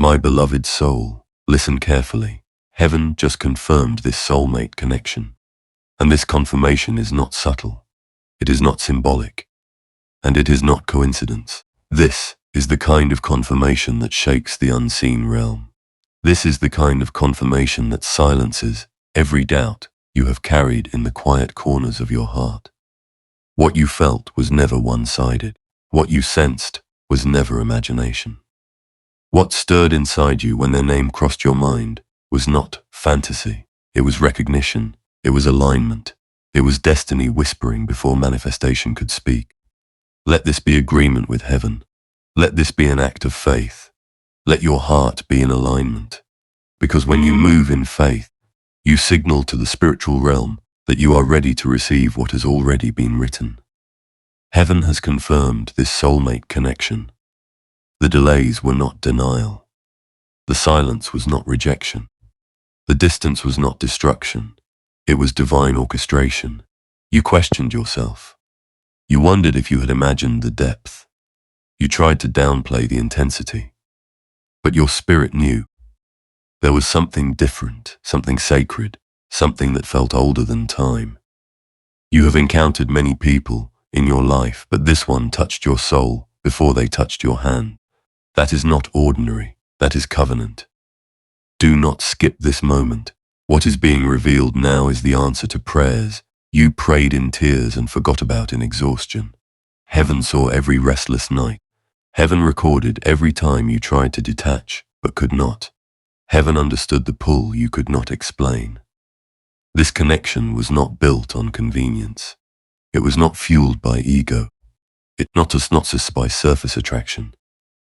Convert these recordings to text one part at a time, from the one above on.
My beloved soul, listen carefully. Heaven just confirmed this soulmate connection. And this confirmation is not subtle. It is not symbolic. And it is not coincidence. This is the kind of confirmation that shakes the unseen realm. This is the kind of confirmation that silences every doubt you have carried in the quiet corners of your heart. What you felt was never one-sided. What you sensed was never imagination. What stirred inside you when their name crossed your mind was not fantasy. It was recognition. It was alignment. It was destiny whispering before manifestation could speak. Let this be agreement with heaven. Let this be an act of faith. Let your heart be in alignment. Because when you move in faith, you signal to the spiritual realm that you are ready to receive what has already been written. Heaven has confirmed this soulmate connection. The delays were not denial. The silence was not rejection. The distance was not destruction. It was divine orchestration. You questioned yourself. You wondered if you had imagined the depth. You tried to downplay the intensity. But your spirit knew. There was something different, something sacred, something that felt older than time. You have encountered many people in your life, but this one touched your soul before they touched your hand. That is not ordinary. That is covenant. Do not skip this moment. What is being revealed now is the answer to prayers you prayed in tears and forgot about in exhaustion. Heaven saw every restless night. Heaven recorded every time you tried to detach but could not. Heaven understood the pull you could not explain. This connection was not built on convenience. It was not fueled by ego. It not just by surface attraction.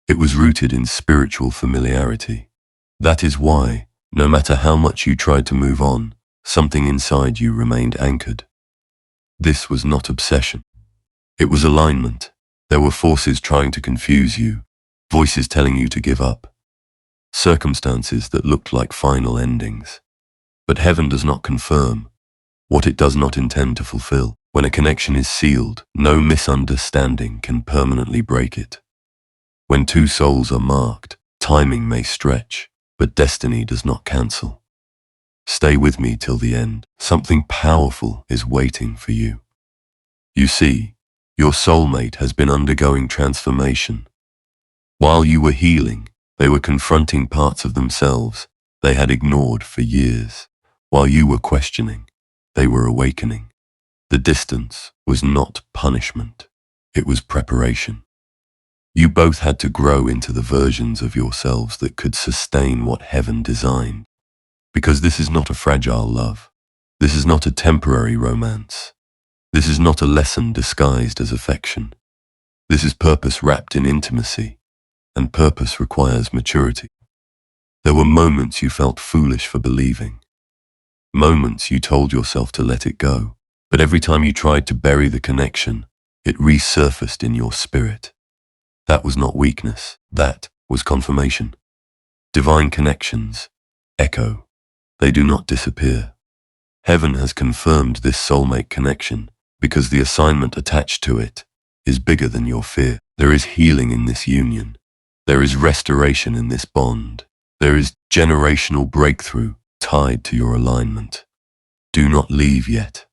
It was rooted in spiritual familiarity. That is why, no matter how much you tried to move on, something inside you remained anchored. This was not obsession. It was alignment. There were forces trying to confuse you, voices telling you to give up, circumstances that looked like final endings. But heaven does not confirm what it does not intend to fulfill. When a connection is sealed, no misunderstanding can permanently break it. When two souls are marked, timing may stretch, but destiny does not cancel. Stay with me till the end. Something powerful is waiting for you. You see, your soulmate has been undergoing transformation. While you were healing, they were confronting parts of themselves they had ignored for years. While you were questioning, they were awakening. The distance was not punishment. It was preparation. You both had to grow into the versions of yourselves that could sustain what heaven designed. Because this is not a fragile love. This is not a temporary romance. This is not a lesson disguised as affection. This is purpose wrapped in intimacy, and purpose requires maturity. There were moments you felt foolish for believing. Moments you told yourself to let it go. But every time you tried to bury the connection, it resurfaced in your spirit. That was not weakness. That was confirmation. Divine connections echo. They do not disappear. Heaven has confirmed this soulmate connection because the assignment attached to it is bigger than your fear. There is healing in this union. There is restoration in this bond. There is generational breakthrough tied to your alignment. Do not leave yet.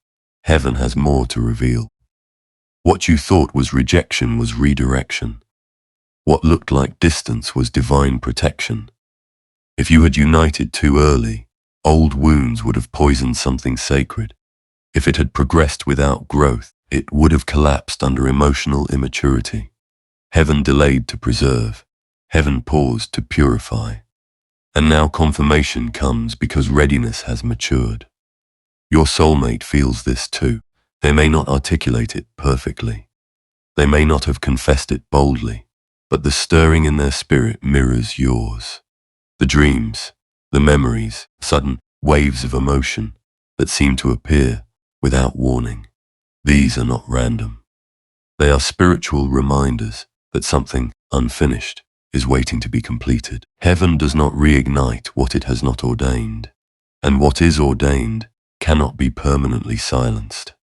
Heaven has more to reveal. What you thought was rejection was redirection. What looked like distance was divine protection. If you had united too early, old wounds would have poisoned something sacred. If it had progressed without growth, it would have collapsed under emotional immaturity. Heaven delayed to preserve. Heaven paused to purify. And now confirmation comes because readiness has matured. Your soulmate feels this too. They may not articulate it perfectly. They may not have confessed it boldly, but the stirring in their spirit mirrors yours. The dreams, the memories, sudden waves of emotion that seem to appear without warning. These are not random. They are spiritual reminders that something unfinished is waiting to be completed. Heaven does not reignite what it has not ordained, and what is ordained cannot be permanently silenced.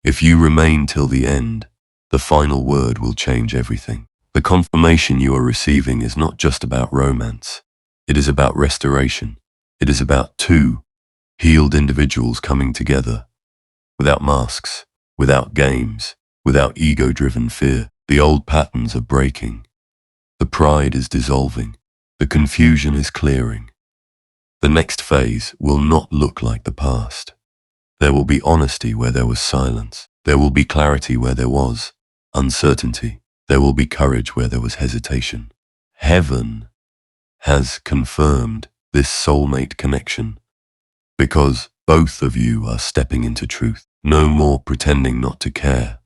If you remain till the end, the final word will change everything. The confirmation you are receiving is not just about romance. It is about restoration. It is about two healed individuals coming together, without masks, without games, without ego-driven fear. The old patterns are breaking. The pride is dissolving. The confusion is clearing. The next phase will not look like the past. There will be honesty where there was silence. There will be clarity where there was uncertainty. There will be courage where there was hesitation. Heaven has confirmed this soulmate connection because both of you are stepping into truth. No more pretending not to care.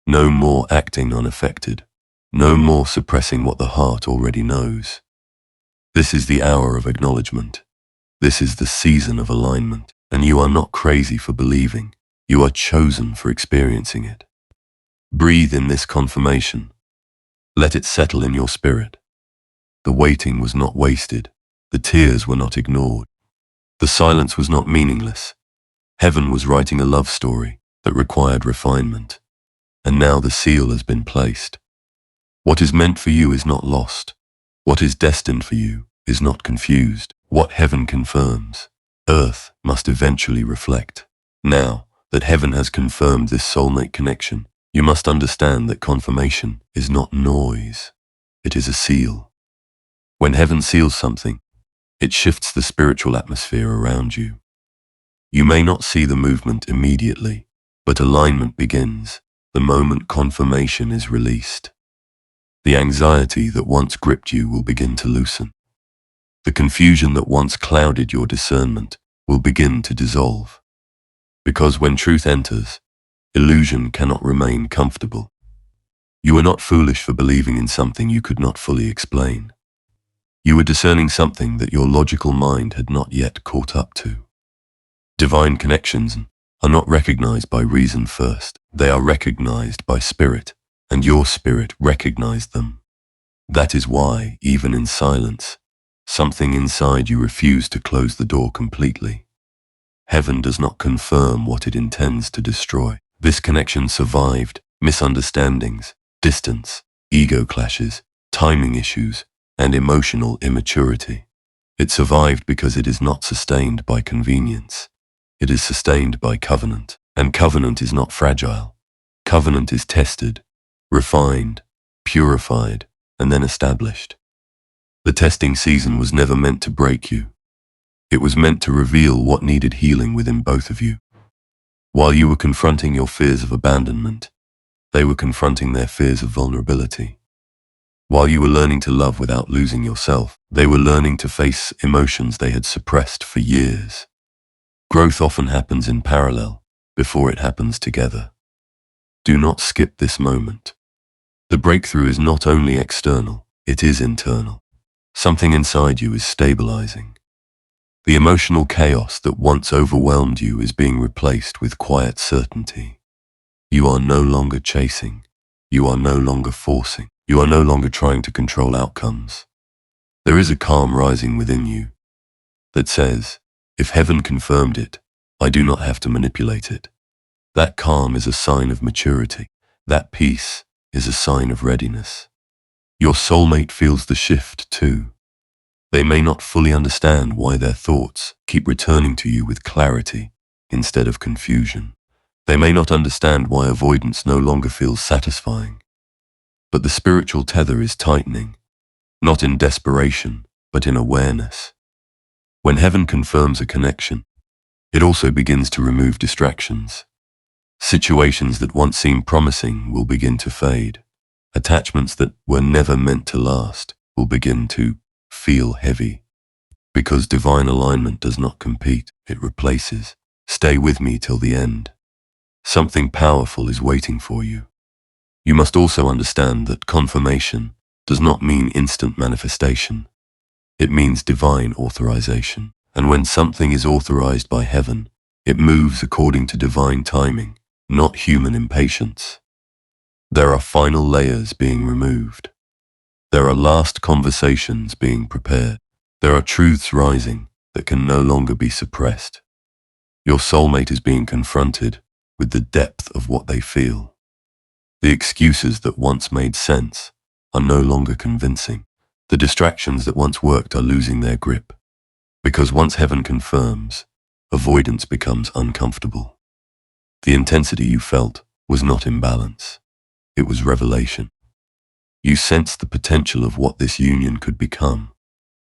No more acting unaffected. No more suppressing what the heart already knows. This is the hour of acknowledgement. This is the season of alignment, and you are not crazy for believing. You are chosen for experiencing it. Breathe in this confirmation. Let it settle in your spirit. The waiting was not wasted. The tears were not ignored. The silence was not meaningless. Heaven was writing a love story that required refinement. And now the seal has been placed. What is meant for you is not lost. What is destined for you is not confused. What heaven confirms, earth must eventually reflect. Now that heaven has confirmed this soulmate connection, you must understand that confirmation is not noise. It is a seal. When heaven seals something, it shifts the spiritual atmosphere around you. You may not see the movement immediately, but alignment begins the moment confirmation is released. The anxiety that once gripped you will begin to loosen. The confusion that once clouded your discernment will begin to dissolve. Because when truth enters, illusion cannot remain comfortable. You are not foolish for believing in something you could not fully explain. You were discerning something that your logical mind had not yet caught up to. Divine connections are not recognized by reason first. They are recognized by spirit, and your spirit recognized them. That is why, even in silence, something inside you refused to close the door completely. Heaven does not confirm what it intends to destroy. This connection survived misunderstandings, distance, ego clashes, timing issues, and emotional immaturity. It survived because it is not sustained by convenience. It is sustained by covenant, and covenant is not fragile. Covenant is tested, refined, purified, and then established. The testing season was never meant to break you. It was meant to reveal what needed healing within both of you. While you were confronting your fears of abandonment, they were confronting their fears of vulnerability. While you were learning to love without losing yourself, they were learning to face emotions they had suppressed for years. Growth often happens in parallel, before it happens together. Do not skip this moment. The breakthrough is not only external, it is internal. Something inside you is stabilizing. The emotional chaos that once overwhelmed you is being replaced with quiet certainty. You are no longer chasing. You are no longer forcing. You are no longer trying to control outcomes. There is a calm rising within you that says, if heaven confirmed it, I do not have to manipulate it. That calm is a sign of maturity. That peace is a sign of readiness. Your soulmate feels the shift too. They may not fully understand why their thoughts keep returning to you with clarity instead of confusion. They may not understand why avoidance no longer feels satisfying. But the spiritual tether is tightening, not in desperation, but in awareness. When heaven confirms a connection, it also begins to remove distractions. Situations that once seemed promising will begin to fade. Attachments that were never meant to last will begin to feel heavy. Because divine alignment does not compete, it replaces. Stay with me till the end. Something powerful is waiting for you. You must also understand that confirmation does not mean instant manifestation. It means divine authorization. And when something is authorized by heaven, it moves according to divine timing, not human impatience. There are final layers being removed. There are last conversations being prepared. There are truths rising that can no longer be suppressed. Your soulmate is being confronted with the depth of what they feel. The excuses that once made sense are no longer convincing. The distractions that once worked are losing their grip. Because once heaven confirms, avoidance becomes uncomfortable. The intensity you felt was not imbalance. It was revelation. You sensed the potential of what this union could become,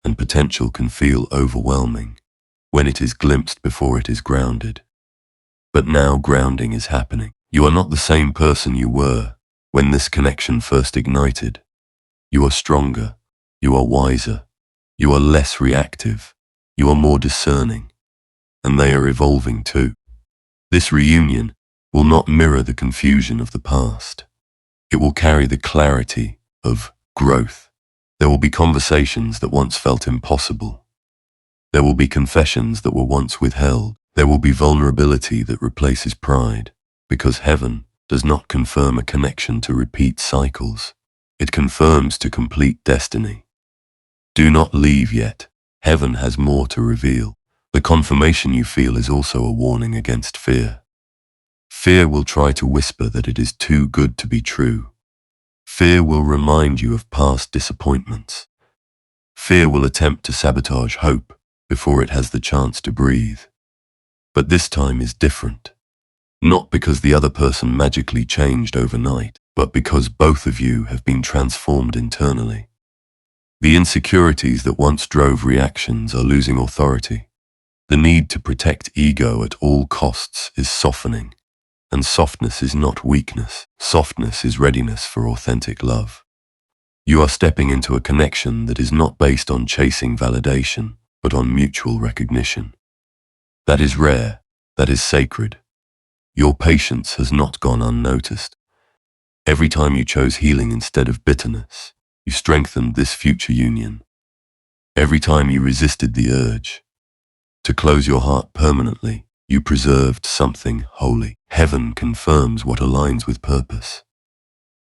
and potential can feel overwhelming when it is glimpsed before it is grounded. But now grounding is happening. You are not the same person you were when this connection first ignited. You are stronger. You are wiser. You are less reactive. You are more discerning. And they are evolving too. This reunion will not mirror the confusion of the past. It will carry the clarity of growth. There will be conversations that once felt impossible. There will be confessions that were once withheld. There will be vulnerability that replaces pride, because heaven does not confirm a connection to repeat cycles. It confirms to complete destiny. Do not leave yet. Heaven has more to reveal. The confirmation you feel is also a warning against fear. Fear will try to whisper that it is too good to be true. Fear will remind you of past disappointments. Fear will attempt to sabotage hope before it has the chance to breathe. But this time is different. Not because the other person magically changed overnight, but because both of you have been transformed internally. The insecurities that once drove reactions are losing authority. The need to protect ego at all costs is softening. And softness is not weakness. Softness is readiness for authentic love. You are stepping into a connection that is not based on chasing validation, but on mutual recognition. That is rare. That is sacred. Your patience has not gone unnoticed. Every time you chose healing instead of bitterness, you strengthened this future union. Every time you resisted the urge to close your heart permanently, you preserved something holy. Heaven confirms what aligns with purpose.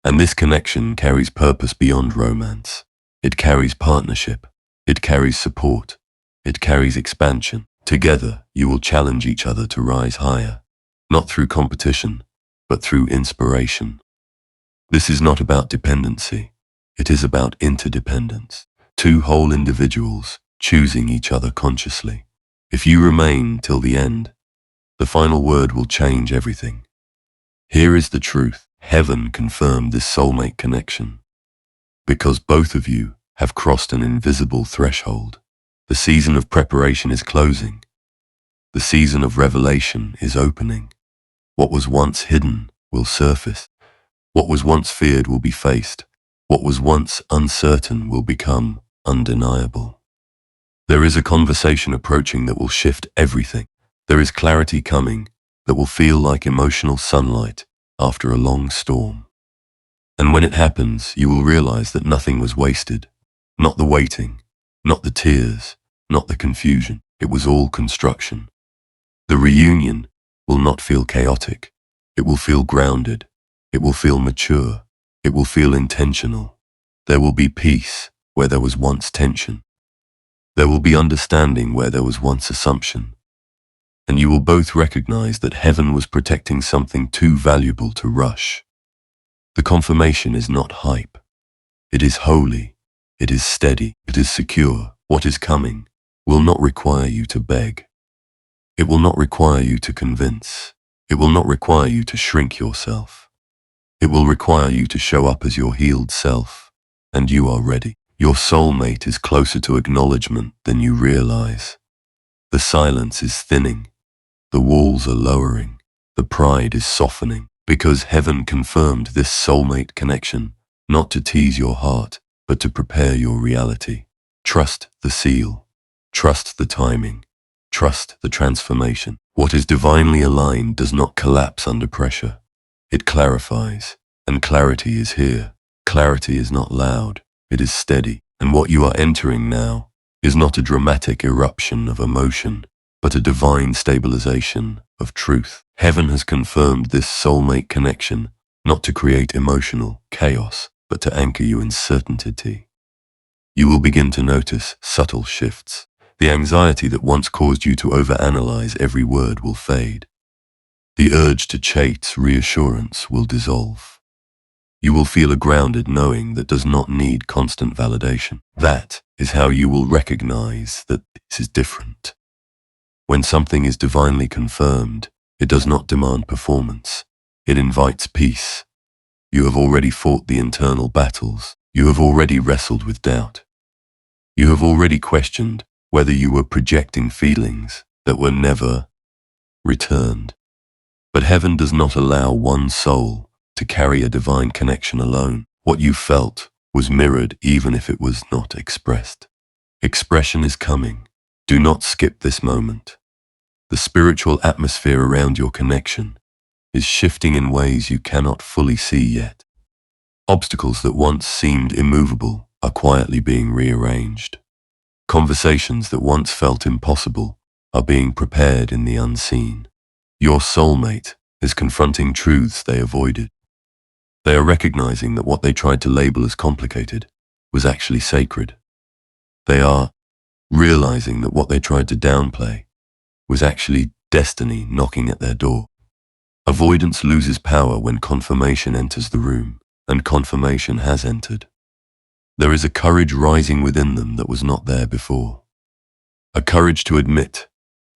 And this connection carries purpose beyond romance. It carries partnership. It carries support. It carries expansion. Together, you will challenge each other to rise higher, not through competition, but through inspiration. This is not about dependency. It is about interdependence. Two whole individuals choosing each other consciously. If you remain till the end, the final word will change everything. Here is the truth. Heaven confirmed this soulmate connection. Because both of you have crossed an invisible threshold. The season of preparation is closing. The season of revelation is opening. What was once hidden will surface. What was once feared will be faced. What was once uncertain will become undeniable. There is a conversation approaching that will shift everything. There is clarity coming that will feel like emotional sunlight after a long storm. And when it happens, you will realize that nothing was wasted. Not the waiting, not the tears, not the confusion. It was all construction. The reunion will not feel chaotic. It will feel grounded. It will feel mature. It will feel intentional. There will be peace where there was once tension. There will be understanding where there was once assumption. And you will both recognize that heaven was protecting something too valuable to rush. The confirmation is not hype. It is holy. It is steady. It is secure. What is coming will not require you to beg. It will not require you to convince. It will not require you to shrink yourself. It will require you to show up as your healed self, and you are ready. Your soulmate is closer to acknowledgement than you realize. The silence is thinning. The walls are lowering. The pride is softening, because heaven confirmed this soulmate connection, not to tease your heart, but to prepare your reality. Trust the seal. Trust the timing. Trust the transformation. What is divinely aligned does not collapse under pressure. It clarifies, and clarity is here. Clarity is not loud. It is steady, and what you are entering now is not a dramatic eruption of emotion, but a divine stabilization of truth. Heaven has confirmed this soulmate connection, not to create emotional chaos, but to anchor you in certainty. You will begin to notice subtle shifts. The anxiety that once caused you to overanalyze every word will fade. The urge to chase reassurance will dissolve. You will feel a grounded knowing that does not need constant validation. That is how you will recognize that this is different. When something is divinely confirmed, it does not demand performance. It invites peace. You have already fought the internal battles. You have already wrestled with doubt. You have already questioned whether you were projecting feelings that were never returned. But heaven does not allow one soul to carry a divine connection alone. What you felt was mirrored even if it was not expressed. Expression is coming. Do not skip this moment. The spiritual atmosphere around your connection is shifting in ways you cannot fully see yet. Obstacles that once seemed immovable are quietly being rearranged. Conversations that once felt impossible are being prepared in the unseen. Your soulmate is confronting truths they avoided. They are recognizing that what they tried to label as complicated was actually sacred. They are realizing that what they tried to downplay was actually destiny knocking at their door. Avoidance loses power when confirmation enters the room, and confirmation has entered. There is a courage rising within them that was not there before. A courage to admit,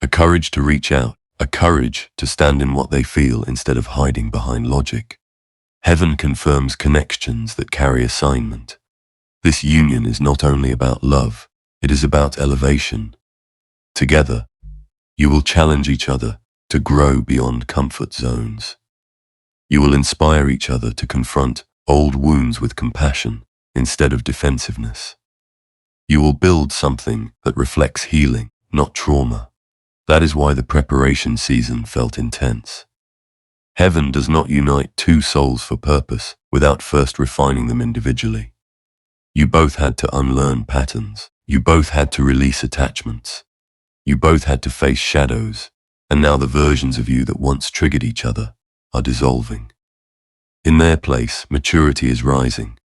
a courage to reach out, a courage to stand in what they feel instead of hiding behind logic. Heaven confirms connections that carry assignment. This union is not only about love, it is about elevation. Together, you will challenge each other to grow beyond comfort zones. You will inspire each other to confront old wounds with compassion instead of defensiveness. You will build something that reflects healing, not trauma. That is why the preparation season felt intense. Heaven does not unite two souls for purpose without first refining them individually. You both had to unlearn patterns. You both had to release attachments. You both had to face shadows, and now the versions of you that once triggered each other are dissolving. In their place, maturity is rising.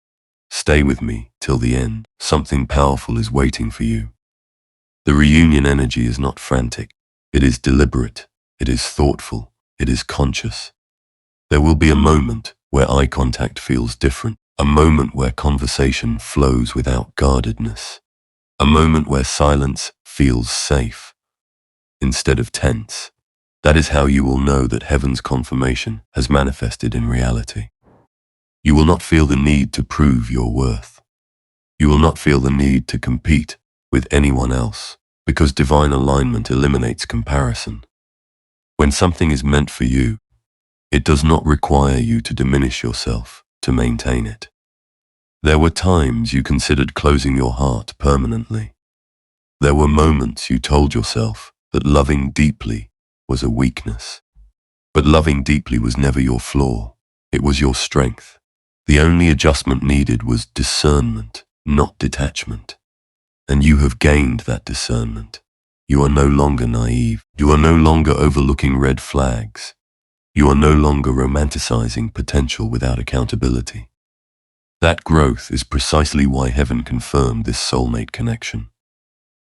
Stay with me till the end. Something powerful is waiting for you. The reunion energy is not frantic. It is deliberate. It is thoughtful. It is conscious. There will be a moment where eye contact feels different. A moment where conversation flows without guardedness. A moment where silence feels safe instead of tense. That is how you will know that heaven's confirmation has manifested in reality. You will not feel the need to prove your worth. You will not feel the need to compete with anyone else, because divine alignment eliminates comparison. When something is meant for you, it does not require you to diminish yourself to maintain it. There were times you considered closing your heart permanently. There were moments you told yourself that loving deeply was a weakness. But loving deeply was never your flaw. It was your strength. The only adjustment needed was discernment, not detachment. And you have gained that discernment. You are no longer naive. You are no longer overlooking red flags. You are no longer romanticizing potential without accountability. That growth is precisely why heaven confirmed this soulmate connection.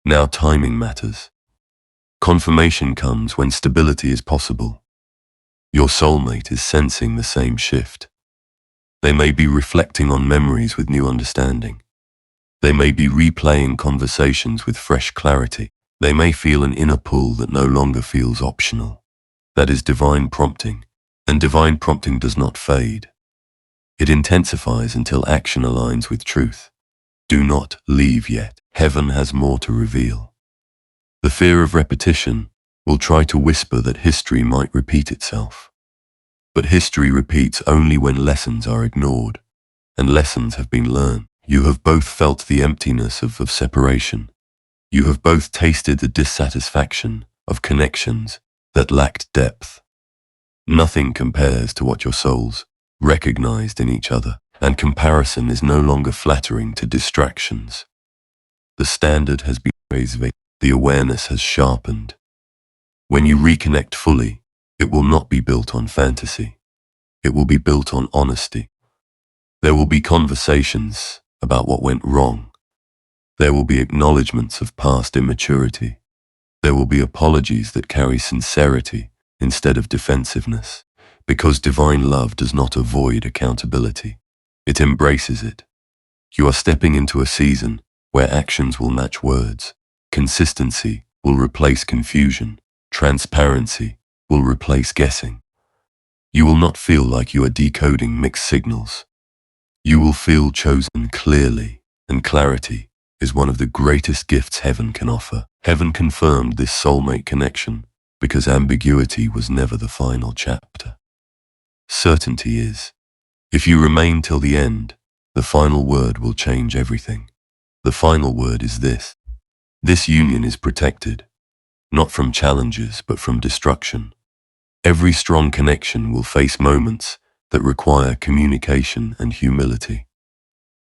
Now timing matters. Confirmation comes when stability is possible. Your soulmate is sensing the same shift. They may be reflecting on memories with new understanding. They may be replaying conversations with fresh clarity. They may feel an inner pull that no longer feels optional. That is divine prompting, and divine prompting does not fade. It intensifies until action aligns with truth. Do not leave yet. Heaven has more to reveal. The fear of repetition will try to whisper that history might repeat itself. But history repeats only when lessons are ignored, and lessons have been learned. You have both felt the emptiness of separation. You have both tasted the dissatisfaction of connections that lacked depth. Nothing compares to what your souls recognized in each other, and comparison is no longer flattering to distractions. The standard has been raised, the awareness has sharpened. When you reconnect fully, it will not be built on fantasy. It will be built on honesty. There will be conversations about what went wrong. There will be acknowledgements of past immaturity. There will be apologies that carry sincerity instead of defensiveness, because divine love does not avoid accountability. It embraces it. You are stepping into a season where actions will match words. Consistency will replace confusion. Transparency will replace guessing. You will not feel like you are decoding mixed signals. You will feel chosen clearly, and clarity is one of the greatest gifts heaven can offer. Heaven confirmed this soulmate connection because ambiguity was never the final chapter. Certainty is. If you remain till the end, the final word will change everything. The final word is this. This union is protected, not from challenges, but from destruction. Every strong connection will face moments that require communication and humility.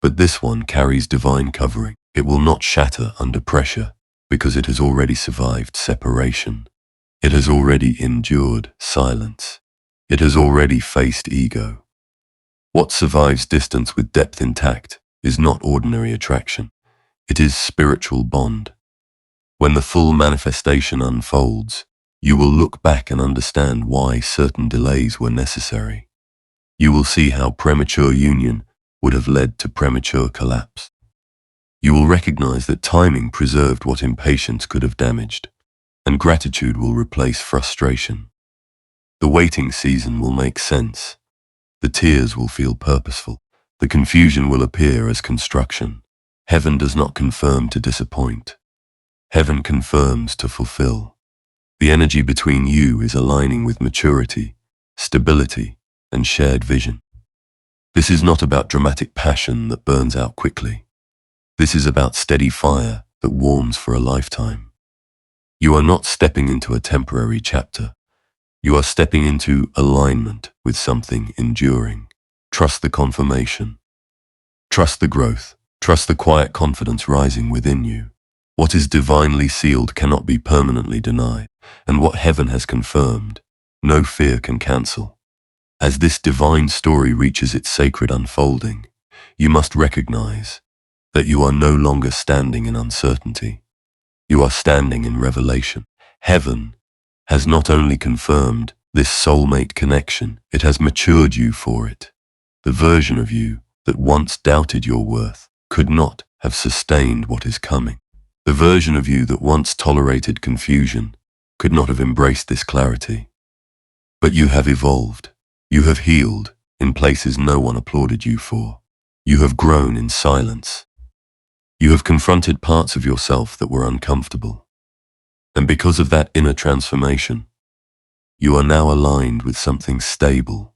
But this one carries divine covering. It will not shatter under pressure because it has already survived separation. It has already endured silence. It has already faced ego. What survives distance with depth intact is not ordinary attraction. It is spiritual bond. When the full manifestation unfolds, you will look back and understand why certain delays were necessary. You will see how premature union would have led to premature collapse. You will recognize that timing preserved what impatience could have damaged, and gratitude will replace frustration. The waiting season will make sense. The tears will feel purposeful. The confusion will appear as construction. Heaven does not confirm to disappoint. Heaven confirms to fulfill. The energy between you is aligning with maturity, stability, and shared vision. This is not about dramatic passion that burns out quickly. This is about steady fire that warms for a lifetime. You are not stepping into a temporary chapter. You are stepping into alignment with something enduring. Trust the confirmation. Trust the growth. Trust the quiet confidence rising within you. What is divinely sealed cannot be permanently denied, and what heaven has confirmed, no fear can cancel. As this divine story reaches its sacred unfolding, you must recognize that you are no longer standing in uncertainty. You are standing in revelation. Heaven has not only confirmed this soulmate connection, it has matured you for it. The version of you that once doubted your worth could not have sustained what is coming. The version of you that once tolerated confusion could not have embraced this clarity. But you have evolved. You have healed in places no one applauded you for. You have grown in silence. You have confronted parts of yourself that were uncomfortable. And because of that inner transformation, you are now aligned with something stable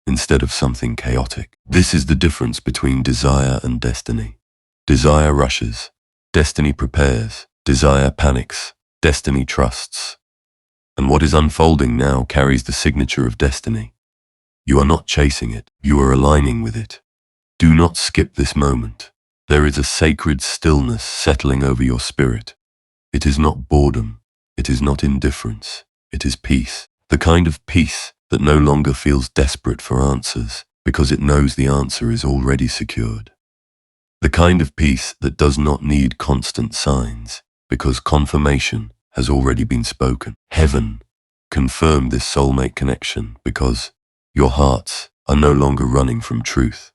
instead of something chaotic. This is the difference between desire and destiny. Desire rushes. Destiny prepares. Desire panics. Destiny trusts. And what is unfolding now carries the signature of destiny. You are not chasing it. You are aligning with it. Do not skip this moment. There is a sacred stillness settling over your spirit. It is not boredom. It is not indifference. It is peace. The kind of peace that no longer feels desperate for answers because it knows the answer is already secured. The kind of peace that does not need constant signs because confirmation has already been spoken. Heaven confirmed this soulmate connection because your hearts are no longer running from truth.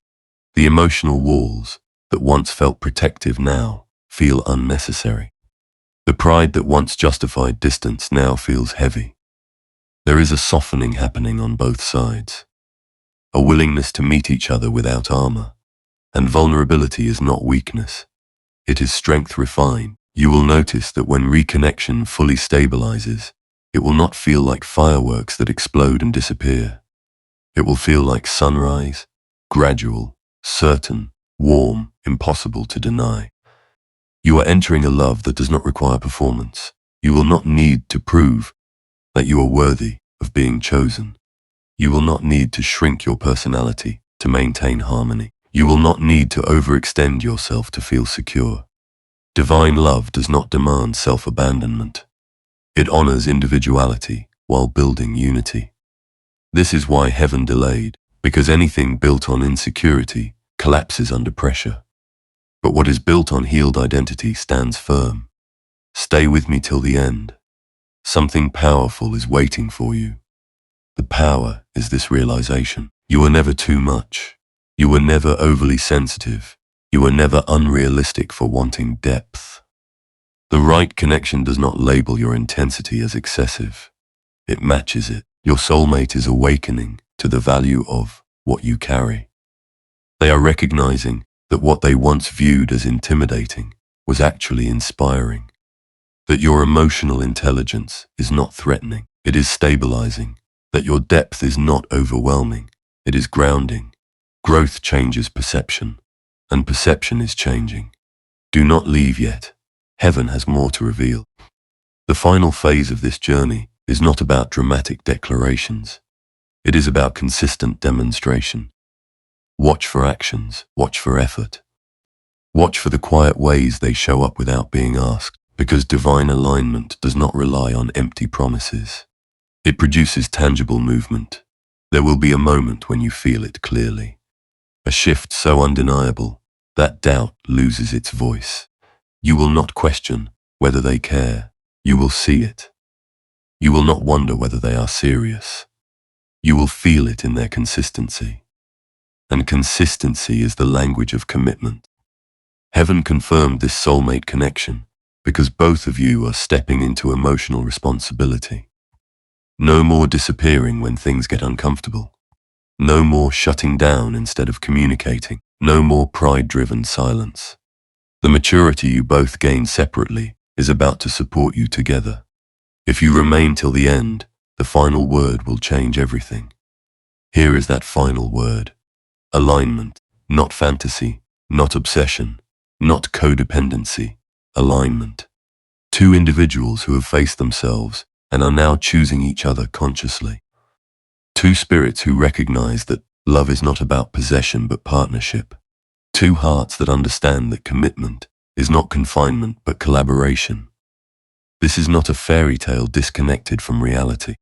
The emotional walls that once felt protective now feel unnecessary. The pride that once justified distance now feels heavy. There is a softening happening on both sides, a willingness to meet each other without armor. And vulnerability is not weakness. It is strength refined. You will notice that when reconnection fully stabilizes, it will not feel like fireworks that explode and disappear. It will feel like sunrise, gradual, certain, warm, impossible to deny. You are entering a love that does not require performance. You will not need to prove that you are worthy of being chosen. You will not need to shrink your personality to maintain harmony. You will not need to overextend yourself to feel secure. Divine love does not demand self-abandonment. It honors individuality while building unity. This is why heaven delayed, because anything built on insecurity collapses under pressure. But what is built on healed identity stands firm. Stay with me till the end. Something powerful is waiting for you. The power is this realization. You are never too much. You were never overly sensitive. You were never unrealistic for wanting depth. The right connection does not label your intensity as excessive. It matches it. Your soulmate is awakening to the value of what you carry. They are recognizing that what they once viewed as intimidating was actually inspiring. That your emotional intelligence is not threatening, it is stabilizing. That your depth is not overwhelming, it is grounding. Growth changes perception, and perception is changing. Do not leave yet. Heaven has more to reveal. The final phase of this journey is not about dramatic declarations. It is about consistent demonstration. Watch for actions, watch for effort. Watch for the quiet ways they show up without being asked, because divine alignment does not rely on empty promises. It produces tangible movement. There will be a moment when you feel it clearly. A shift so undeniable that doubt loses its voice. You will not question whether they care. You will see it. You will not wonder whether they are serious. You will feel it in their consistency. And consistency is the language of commitment. Heaven confirmed this soulmate connection because both of you are stepping into emotional responsibility. No more disappearing when things get uncomfortable. No more shutting down instead of communicating. No more pride-driven silence. The maturity you both gain separately is about to support you together. If you remain till the end, the final word will change everything. Here is that final word. Alignment, not fantasy, not obsession, not codependency, alignment. Two individuals who have faced themselves and are now choosing each other consciously. Two spirits who recognize that love is not about possession but partnership. Two hearts that understand that commitment is not confinement but collaboration. This is not a fairy tale disconnected from reality.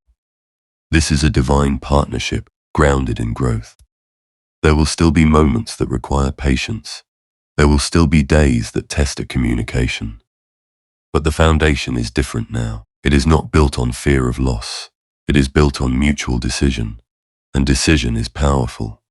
This is a divine partnership grounded in growth. There will still be moments that require patience. There will still be days that test a communication. But the foundation is different now. It is not built on fear of loss. It is built on mutual decision. And decision is powerful.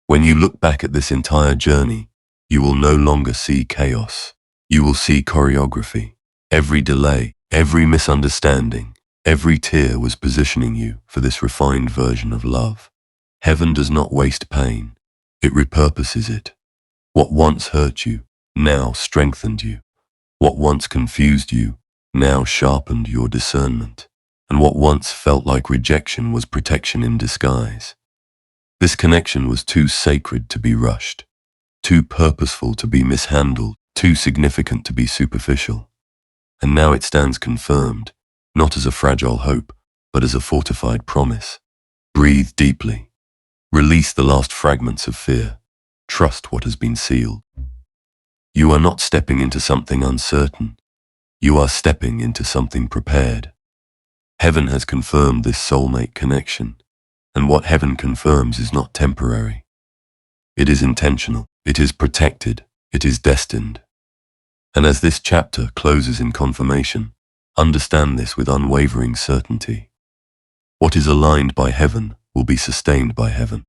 When you look back at this entire journey, you will no longer see chaos. You will see choreography. Every delay, every misunderstanding, every tear was positioning you for this refined version of love. Heaven does not waste pain. It repurposes it. What once hurt you, now strengthened you. What once confused you, now sharpened your discernment. And what once felt like rejection was protection in disguise. This connection was too sacred to be rushed, too purposeful to be mishandled, too significant to be superficial. And now it stands confirmed, not as a fragile hope, but as a fortified promise. Breathe deeply. Release the last fragments of fear. Trust what has been sealed. You are not stepping into something uncertain. You are stepping into something prepared. Heaven has confirmed this soulmate connection, and what heaven confirms is not temporary. It is intentional. It is protected. It is destined. And as this chapter closes in confirmation, understand this with unwavering certainty. What is aligned by heaven will be sustained by heaven.